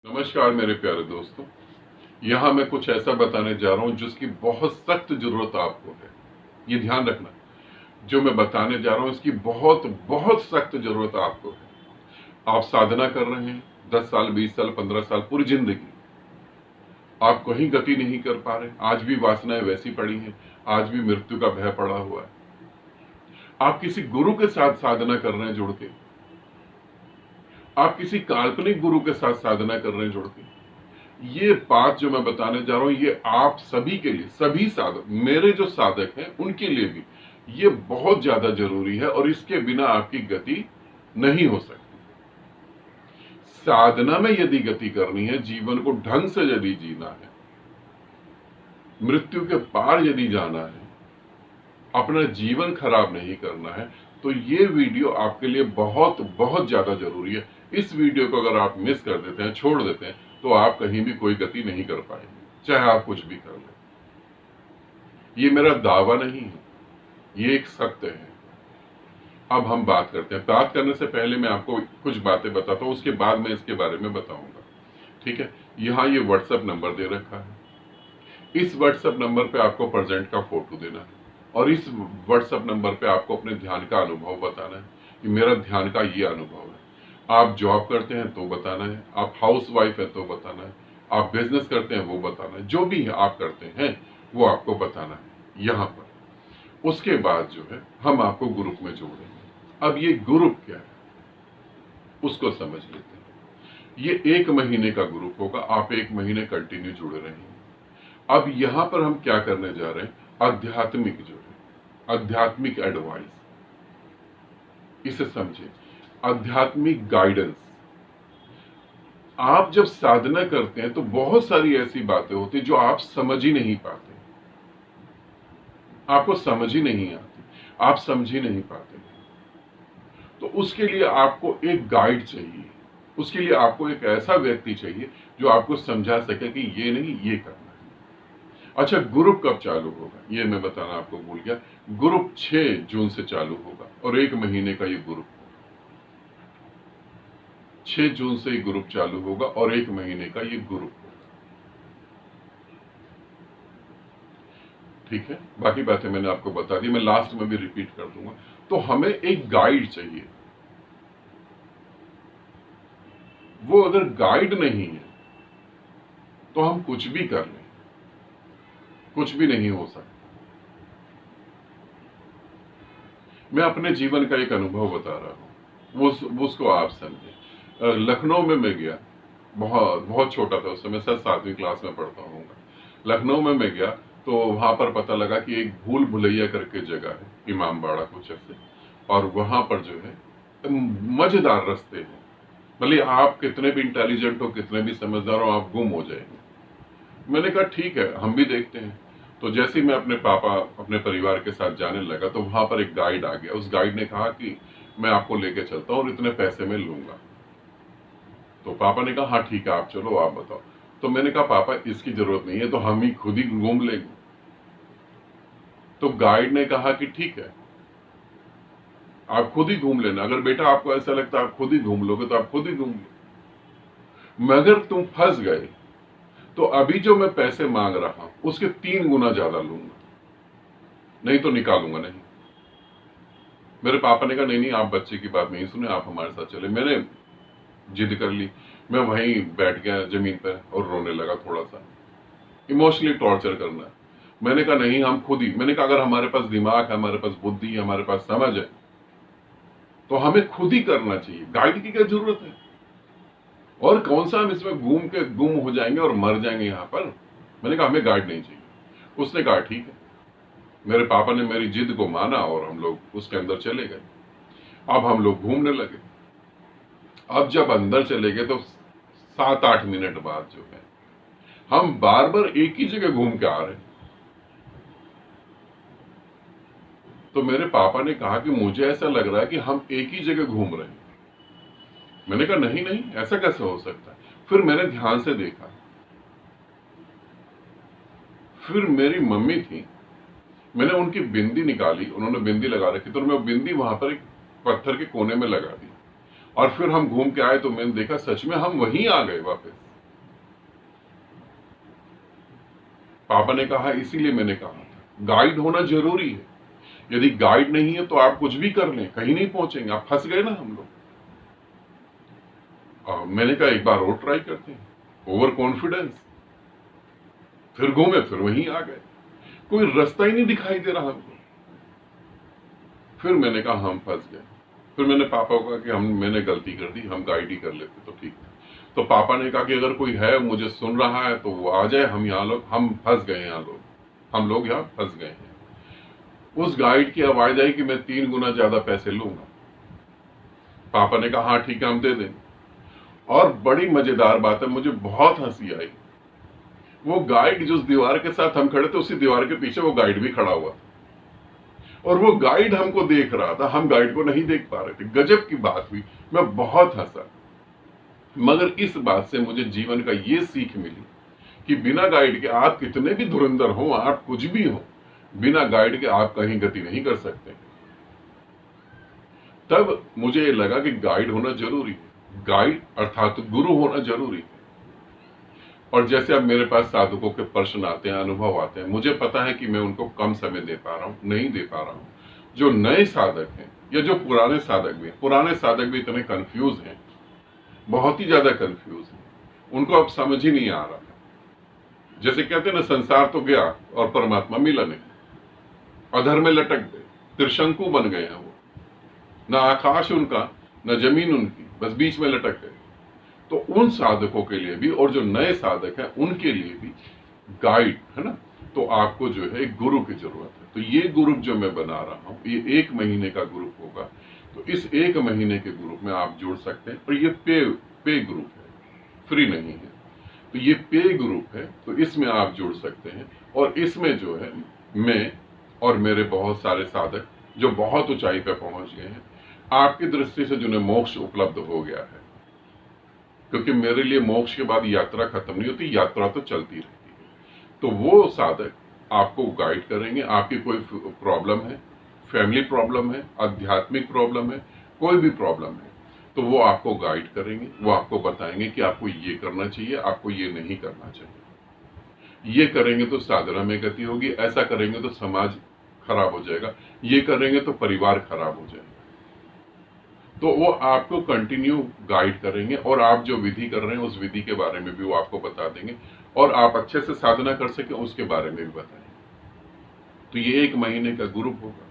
नमस्कार मेरे प्यारे दोस्तों। यहाँ मैं कुछ ऐसा बताने जा रहा हूँ जिसकी बहुत सख्त जरूरत आपको है। ये ध्यान रखना, जो मैं बताने जा रहा हूँ इसकी बहुत बहुत सख्त जरूरत आपको है। आप साधना कर रहे हैं 10 साल, 20 साल, 15 साल, पूरी जिंदगी आप कहीं गति नहीं कर पा रहे। आज भी वासनाएं वैसी पड़ी हैं, आज भी मृत्यु का भय पड़ा हुआ है। आप किसी गुरु के साथ साधना कर रहे हैं जुड़ के, आप किसी काल्पनिक गुरु के साथ साधना कर रहे हैं जुड़ के। ये बात जो मैं बताने जा रहा हूं ये आप सभी के लिए, सभी साधक, मेरे जो साधक हैं उनके लिए भी ये बहुत ज्यादा जरूरी है और इसके बिना आपकी गति नहीं हो सकती। साधना में यदि गति करनी है, जीवन को ढंग से यदि जीना है, मृत्यु के पार यदि जाना है, अपना जीवन खराब नहीं करना है, तो ये वीडियो आपके लिए बहुत बहुत ज्यादा जरूरी है। इस वीडियो को अगर आप मिस कर देते हैं, छोड़ देते हैं, तो आप कहीं भी कोई गति नहीं कर पाएंगे, चाहे आप कुछ भी कर लें। ये मेरा दावा नहीं है, ये एक सत्य है। अब हम बात करते हैं। बात करने से पहले मैं आपको कुछ बातें बताता हूं, उसके बाद मैं इसके बारे में बताऊंगा। ठीक है, यहाँ ये व्हाट्सएप नंबर दे रखा है। इस व्हाट्सएप नंबर पे आपको प्रेजेंट का फोटो देना है और इस व्हाट्सएप नंबर पे आपको अपने ध्यान का अनुभव बताना है कि मेरा ध्यान का ये अनुभव है। आप जॉब करते हैं तो बताना है, आप हाउस वाइफ है तो बताना है, आप बिजनेस करते हैं वो बताना है, जो भी आप करते हैं वो आपको बताना है यहाँ पर। उसके बाद जो है हम आपको ग्रुप में जोड़ेंगे। अब ये ग्रुप क्या है उसको समझ लेते हैं। ये 1 महीने का ग्रुप होगा, आप 1 महीने कंटिन्यू जुड़े रहेंगे। अब यहां पर हम क्या करने जा रहे हैं, आध्यात्मिक जो है, आध्यात्मिक एडवाइस, इसे समझे, आध्यात्मिक गाइडेंस। आप जब साधना करते हैं तो बहुत सारी ऐसी बातें होती जो आप समझ ही नहीं पाते, आपको समझ ही नहीं आती, आप समझ ही नहीं पाते। तो उसके लिए आपको एक गाइड चाहिए, उसके लिए आपको एक ऐसा व्यक्ति चाहिए जो आपको समझा सके कि ये नहीं, ये करना है। अच्छा, ग्रुप कब चालू होगा ये मैं बताना आपको भूल गया। ग्रुप 6 जून से चालू होगा और 1 महीने का ये ग्रुप होगा। 6 जून से ये ग्रुप चालू होगा और 1 महीने का ये ग्रुप होगा। ठीक है, बाकी बातें मैंने आपको बता दी, मैं लास्ट में भी रिपीट कर दूंगा। तो हमें एक गाइड चाहिए। वो अगर गाइड नहीं है तो हम कुछ भी कर लें, कुछ भी नहीं हो सकता। मैं अपने जीवन का एक अनुभव बता रहा हूं, वो उसको आप समझे। लखनऊ में मैं गया, बहुत बहुत छोटा था उस समय, शायद 7वीं क्लास में पढ़ता होऊंगा। लखनऊ में मैं गया तो वहां पर पता लगा कि एक भूल भुलैया करके जगह है, इमामबाड़ा कुछ ऐसे, और वहां पर जो है मजेदार रास्ते हैं। भले आप कितने भी इंटेलिजेंट हो, कितने भी समझदार हो, आप गुम हो जाएंगे। मैंने कहा ठीक है, हम भी देखते हैं। तो जैसे ही मैं अपने पापा, अपने परिवार के साथ जाने लगा तो वहां पर एक गाइड आ गया। उस गाइड ने कहा कि मैं आपको लेके चलता हूँ और इतने पैसे में लूंगा। तो पापा ने कहा हाँ ठीक है, आप चलो, आप बताओ। तो मैंने कहा पापा इसकी जरूरत नहीं है, तो हम ही खुद ही घूम लेंगे। तो गाइड ने कहा कि ठीक है, आप खुद ही घूम लेना। अगर बेटा आपको ऐसा लगता है आप खुद ही घूम लोगे तो आप खुद ही घूम लो, मगर तुम फंस गए तो अभी जो मैं पैसे मांग रहा हूं उसके 3 गुना ज्यादा लूंगा, नहीं तो निकालूंगा नहीं। मेरे पापा ने कहा नहीं नहीं, आप बच्चे की बात नहीं सुने, आप हमारे साथ चले। मैंने जिद कर ली, मैं वहीं बैठ गया जमीन पर और रोने लगा, थोड़ा सा इमोशनली टॉर्चर करना। मैंने कहा नहीं, हम खुद ही, मैंने कहा अगर हमारे पास दिमाग है, हमारे पास बुद्धि है, हमारे पास समझ है, तो हमें खुद ही करना चाहिए, गाइड की क्या जरूरत है। और कौन सा हम इसमें घूम के गुम हो जाएंगे और मर जाएंगे यहाँ पर। मैंने कहा हमें गाइड नहीं चाहिए। उसने कहा ठीक है। मेरे पापा ने मेरी जिद को माना और हम लोग उसके अंदर चले गए। अब हम लोग घूमने लगे। अब जब अंदर चले गए तो 7-8 मिनट बाद जो है हम बार बार एक ही जगह घूम के आ रहे हैं। तो मेरे पापा ने कहा कि मुझे ऐसा लग रहा है कि हम एक ही जगह घूम रहे हैं। मैंने कहा नहीं नहीं, ऐसा कैसे हो सकता है। फिर मैंने ध्यान से देखा, फिर मेरी मम्मी थी, मैंने उनकी बिंदी निकाली, उन्होंने बिंदी लगा रखी, तो मैं बिंदी वहां पर एक पत्थर के कोने में लगा दी। और फिर हम घूम के आए तो मैंने देखा सच में हम वहीं आ गए वापस। पापा ने कहा, इसीलिए मैंने कहा था गाइड होना जरूरी है। यदि गाइड नहीं है तो आप कुछ भी कर लें, कहीं नहीं पहुंचेंगे, आप फंस गए ना हम लोग। मैंने कहा एक बार और ट्राई करते हैं। ओवर कॉन्फिडेंस, फिर घूमे फिर वहीं आ गए, कोई रास्ता ही नहीं दिखाई दे रहा हमको। फिर मैंने कहा हम फंस गए। फिर मैंने पापा को कहा कि मैंने गलती कर दी, हम गाइड ही कर लेते तो ठीक था। तो पापा ने कहा कि अगर कोई है मुझे सुन रहा है तो वो आ जाए, हम फंस गए यहाँ लोग, हम लोग यहाँ फंस गए हैं। उस गाइड की आवाज आई कि मैं 3 गुना ज्यादा पैसे लूंगा। पापा ने कहा हाँ ठीक है हम दे देंगे। और बड़ी मजेदार बात है, मुझे बहुत हंसी आई। वो गाइड जिस दीवार के साथ हम खड़े थे उसी दीवार के पीछे वो गाइड भी खड़ा हुआ था, और वो गाइड हमको देख रहा था, हम गाइड को नहीं देख पा रहे थे। गजब की बात हुई, मैं बहुत हंसा। मगर इस बात से मुझे जीवन का ये सीख मिली कि बिना गाइड के आप कितने भी धुरंधर हो, आप कुछ भी हो, बिना गाइड के आप कहीं गति नहीं कर सकते। तब मुझे ये लगा कि गाइड होना जरूरी है, गाइड अर्थात गुरु होना जरूरी है। और जैसे अब मेरे पास साधकों के प्रश्न आते हैं, अनुभव आते हैं, मुझे पता है कि मैं उनको कम समय दे पा रहा हूं, नहीं दे पा रहा हूं। जो नए साधक हैं या जो पुराने साधक भी हैं, पुराने साधक भी इतने कंफ्यूज हैं, बहुत ही ज्यादा कंफ्यूज हैं, उनको अब समझ ही नहीं आ रहा। जैसे कहते हैं ना, संसार तो गया और परमात्मा मिला नहीं, अधर में लटक गए, त्रिशंकु बन गए हैं वो, ना आकाश उनका न जमीन उनकी, बस बीच में लटक गए। तो उन साधकों के लिए भी और जो नए साधक हैं उनके लिए भी गाइड है ना, तो आपको जो है गुरु की जरूरत है। तो ये ग्रुप जो मैं बना रहा हूं, ये 1 महीने का ग्रुप होगा। तो इस 1 महीने के ग्रुप में आप जुड़ सकते हैं, और ये पे ग्रुप है, फ्री नहीं है। तो ये पे ग्रुप है, तो इसमें आप जुड़ सकते हैं। और इसमें जो है मैं और मेरे बहुत सारे साधक जो बहुत ऊंचाई पे पहुंच गए हैं, आपकी दृष्टि से जिन्हें मोक्ष उपलब्ध हो गया है, क्योंकि मेरे लिए मोक्ष के बाद यात्रा खत्म नहीं होती, यात्रा तो चलती रहती है। तो वो साधक आपको गाइड करेंगे। आपकी कोई प्रॉब्लम है, फैमिली प्रॉब्लम है, आध्यात्मिक प्रॉब्लम है, कोई भी प्रॉब्लम है, तो वो आपको गाइड करेंगे, वो आपको बताएंगे कि आपको ये करना चाहिए, आपको ये नहीं करना चाहिए। ये करेंगे तो साधना में गति होगी, ऐसा करेंगे तो समाज खराब हो जाएगा, ये करेंगे तो परिवार खराब हो जाएगा। तो वो आपको कंटिन्यू गाइड करेंगे, और आप जो विधि कर रहे हैं उस विधि के बारे में भी वो आपको बता देंगे, और आप अच्छे से साधना कर सके उसके बारे में भी बताएंगे। तो ये 1 महीने का ग्रुप होगा।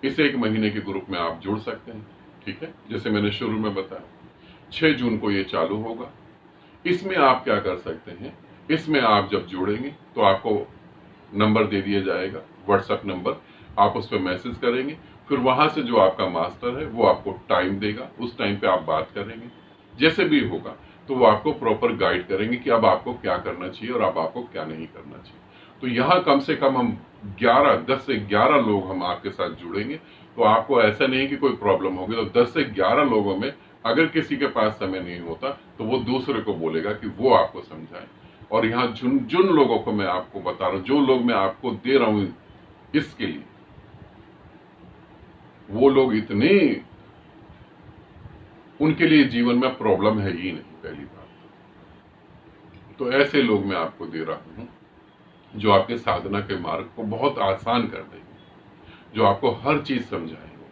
इस 1 महीने के ग्रुप में आप जुड़ सकते हैं, ठीक है। जैसे मैंने शुरू में बताया, 6 जून को ये चालू होगा। इसमें आप क्या कर सकते हैं, इसमें आप जब जुड़ेंगे तो आपको नंबर दे दिया जाएगा, व्हाट्सएप नंबर, आप उस पर मैसेज करेंगे, फिर वहां से जो आपका मास्टर है वो आपको टाइम देगा, उस टाइम पे आप बात करेंगे। जैसे भी होगा तो वो आपको प्रॉपर गाइड करेंगे कि अब आपको क्या करना चाहिए और अब आपको क्या नहीं करना चाहिए। तो यहाँ कम से कम हम 10 से 11 लोग हम आपके साथ जुड़ेंगे। तो आपको ऐसा नहीं कि कोई प्रॉब्लम होगी, तो 10 से 11 लोगों में अगर किसी के पास समय नहीं होता तो वो दूसरे को बोलेगा कि वो आपको समझाए। और यहाँ जिन लोगों को मैं आपको बता रहा हूँ, जो लोग मैं आपको दे रहा हूँ इसके लिए, वो लोग इतने, उनके लिए जीवन में प्रॉब्लम है ही नहीं, पहली बात। तो ऐसे लोग मैं आपको दे रहा हूं जो आपके साधना के मार्ग को बहुत आसान कर देंगे, जो आपको हर चीज समझाएंगे,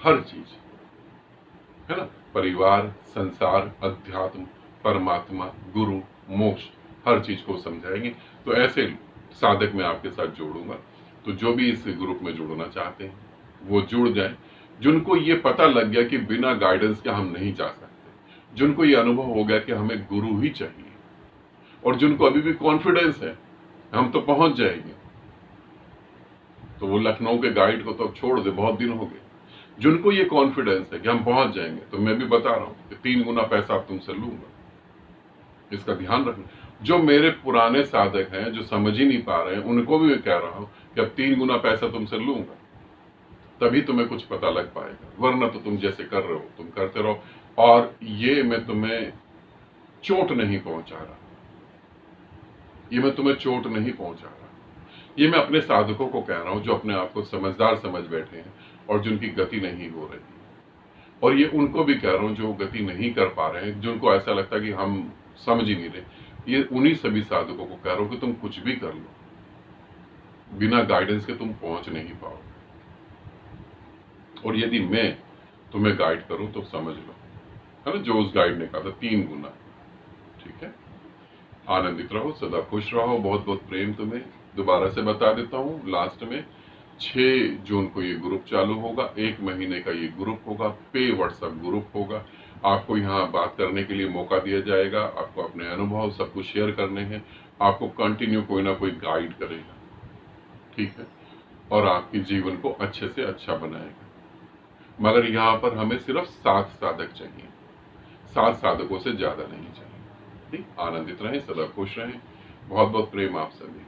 हर चीज, है ना, परिवार, संसार, अध्यात्म, परमात्मा, गुरु, मोक्ष, हर चीज को समझाएंगे। तो ऐसे साधक मैं आपके साथ जोड़ूंगा। तो जो भी इस ग्रुप में जुड़ना चाहते हैं वो जुड़ जाएं। जिनको ये पता लग गया कि बिना गाइडेंस के हम नहीं जा सकते, जिनको ये अनुभव हो गया कि हमें गुरु ही चाहिए, और जिनको अभी भी कॉन्फिडेंस है हम तो पहुंच जाएंगे, तो वो लखनऊ के गाइड को तो अब छोड़ दे, बहुत दिन हो गए। जिनको ये कॉन्फिडेंस है कि हम पहुंच जाएंगे, तो मैं भी बता रहा हूं कि 3 गुना पैसा अब तुमसे लूंगा, इसका ध्यान रखना। जो मेरे पुराने साधक हैं जो समझ ही नहीं पा रहे हैं, उनको भी मैं कह रहा हूं कि अब 3 गुना पैसा तुमसे लूंगा, तभी तुम्हें कुछ पता लग पाएगा, वरना तो तुम जैसे कर रहे हो तुम करते रहो। और ये मैं तुम्हें चोट नहीं पहुंचा रहा, ये मैं तुम्हें चोट नहीं पहुंचा रहा, ये मैं अपने साधकों को कह रहा हूं जो अपने आप को समझदार समझ बैठे हैं और जिनकी गति नहीं हो रही। और ये उनको भी कह रहा हूं जो गति नहीं कर पा रहे हैं, जिनको ऐसा लगता है कि हम समझ ही नहीं रहे, ये उन्हीं सभी साधकों को कह रहा हूं कि तुम कुछ भी कर लो, बिना गाइडेंस के तुम पहुंच नहीं पाओगे। और यदि मैं तुम्हें गाइड करूं तो समझ लो, है ना, जो उस गाइड ने कहा था 3 गुना। ठीक है, आनंदित रहो, सदा खुश रहो, बहुत बहुत प्रेम तुम्हें। दोबारा से बता देता हूं लास्ट में, 6 जून को ये ग्रुप चालू होगा, 1 महीने का ये ग्रुप होगा, पे व्हाट्सएप ग्रुप होगा। आपको यहाँ बात करने के लिए मौका दिया जाएगा, आपको अपने अनुभव सब कुछ शेयर करने हैं, आपको कंटिन्यू कोई ना कोई गाइड करेगा। ठीक है, और आपके जीवन को अच्छे से अच्छा बनाएगा। मगर यहाँ पर हमें सिर्फ 7 साधक चाहिए, 7 साधकों से ज्यादा नहीं चाहिए। ठीक, आनंदित रहें, सदा खुश रहें, बहुत बहुत प्रेम आप सभी।